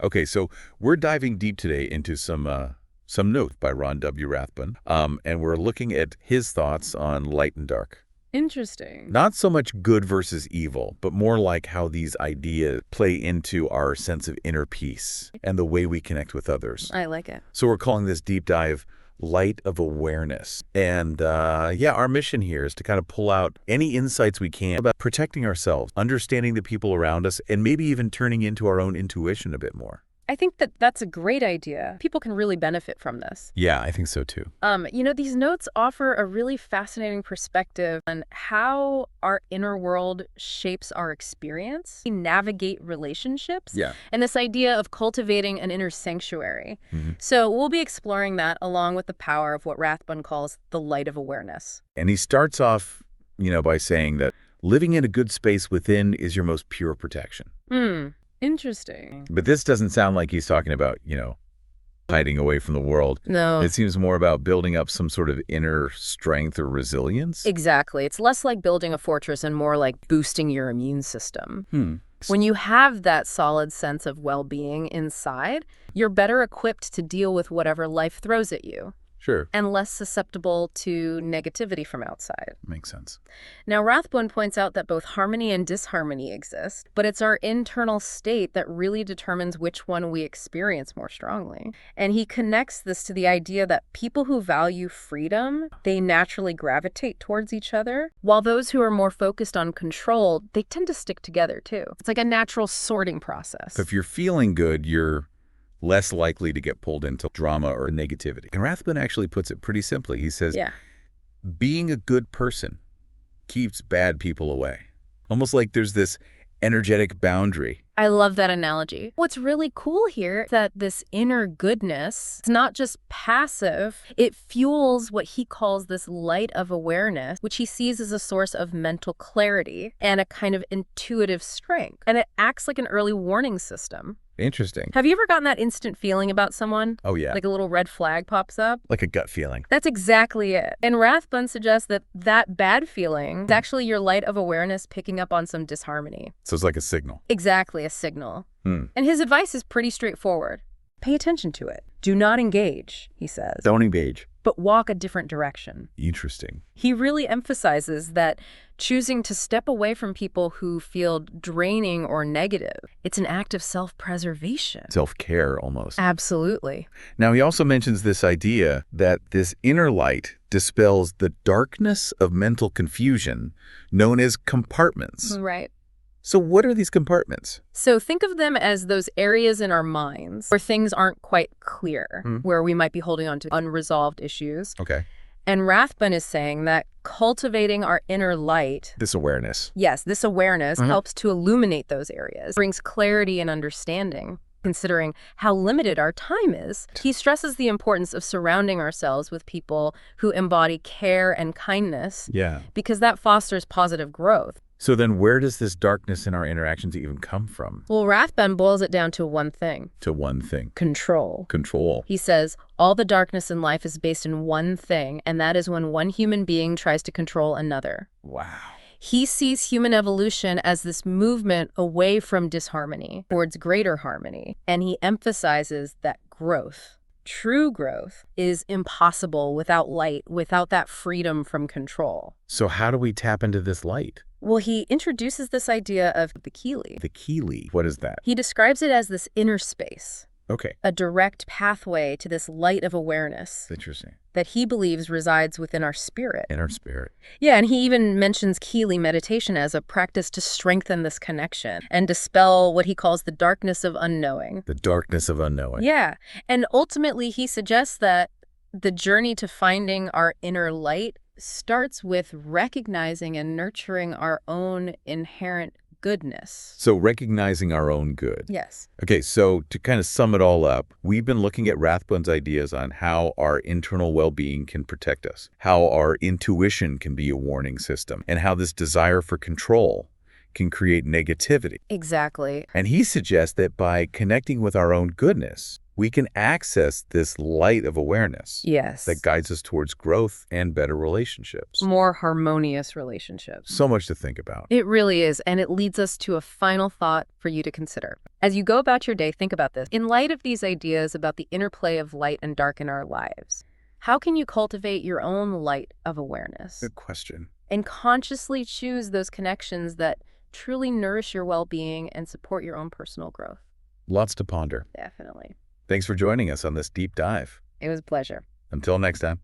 Okay, so we're diving deep today into some notes by Ron W Rathbun, and we're looking at his thoughts on light and dark. Interesting. Not so much good versus evil, but more like how these ideas play into our sense of inner peace and the way we connect with others. I like it. So we're calling this deep dive Light of Awareness. And yeah, our mission here is to kind of pull out any insights we can about protecting ourselves, understanding the people around us, and maybe even turning into our own intuition a bit more. I think that that's a great idea. People can really benefit from this. Yeah, I think so too. These notes offer a really fascinating perspective on how our inner world shapes our experience. We navigate relationships. Yeah. And this idea of cultivating an inner sanctuary. So we'll be exploring that along with the power of what Rathbun calls the light of awareness. And he starts off, by saying that living in a good space within is your most pure protection. Interesting. But this doesn't sound like he's talking about, hiding away from the world. No. It seems more about building up some sort of inner strength or resilience. Exactly. It's less like building a fortress and more like boosting your immune system. When you have that solid sense of well-being inside, you're better equipped to deal with whatever life throws at you. Sure. And less susceptible to negativity from outside. Makes sense. Now, Rathbun points out that both harmony and disharmony exist, but it's our internal state that really determines which one we experience more strongly. And he connects this to the idea that people who value freedom, they naturally gravitate towards each other, while those who are more focused on control, they tend to stick together too. It's like a natural sorting process. If you're feeling good, you're less likely to get pulled into drama or negativity. And Rathbun actually puts it pretty simply. He says, being a good person keeps bad people away. Almost like there's this energetic boundary. I love that analogy. What's really cool here is that this inner goodness is not just passive. It fuels what he calls this light of awareness, which he sees as a source of mental clarity and a kind of intuitive strength. And it acts like an early warning system. Interesting. Have you ever gotten that instant feeling about someone? Oh, yeah. Like a little red flag pops up? Like a gut feeling. That's exactly it. And Rathbun suggests that that bad feeling is actually your light of awareness picking up on some disharmony. So it's like a signal. Exactly, a signal. And his advice is pretty straightforward. Pay attention to it. Do not engage, he says. Don't engage. But walk a different direction. Interesting. He really emphasizes that choosing to step away from people who feel draining or negative, it's an act of self-preservation. Self-care, almost. Absolutely. Now, he also mentions this idea that this inner light dispels the darkness of mental confusion known as compartments. Right. So what are these compartments? So think of them as those areas in our minds where things aren't quite clear, where we might be holding on to unresolved issues. Okay. And Rathbun is saying that cultivating our inner light, This awareness. yes, this awareness helps to illuminate those areas, brings clarity and understanding. Considering how limited our time is, he stresses the importance of surrounding ourselves with people who embody care and kindness, because that fosters positive growth. So then where does this darkness in our interactions even come from? Well, Rathbun boils it down to one thing. To one thing. Control. Control. He says, all the darkness in life is based in one thing, and that is when one human being tries to control another. Wow. He sees human evolution as this movement away from disharmony towards greater harmony, and he emphasizes that growth, true growth, is impossible without light, without that freedom from control. So how do we tap into this light? Well, he introduces this idea of the Kelee. The Kelee. What is that? He describes it as this inner space, Okay. a direct pathway to this light of awareness Interesting. that he believes resides within our spirit. In our spirit. Yeah, and he even mentions Kelee meditation as a practice to strengthen this connection and dispel what he calls the darkness of unknowing. The darkness of unknowing. Yeah, and ultimately he suggests that the journey to finding our inner light starts with recognizing and nurturing our own inherent goodness. So recognizing our own good. Yes. Okay, so to kind of sum it all up, we've been looking at Rathbun's ideas on how our internal well-being can protect us, how our intuition can be a warning system, and how this desire for control can create negativity. Exactly. And he suggests that by connecting with our own goodness, we can access this light of awareness Yes. that guides us towards growth and better relationships. More harmonious relationships. So much to think about. It really is, and it leads us to a final thought for you to consider. As you go about your day, think about this. In light of these ideas about the interplay of light and dark in our lives, how can you cultivate your own light of awareness? Good question. And consciously choose those connections that truly nourish your well-being and support your own personal growth? Lots to ponder. Definitely. Thanks for joining us on this deep dive. It was a pleasure. Until next time.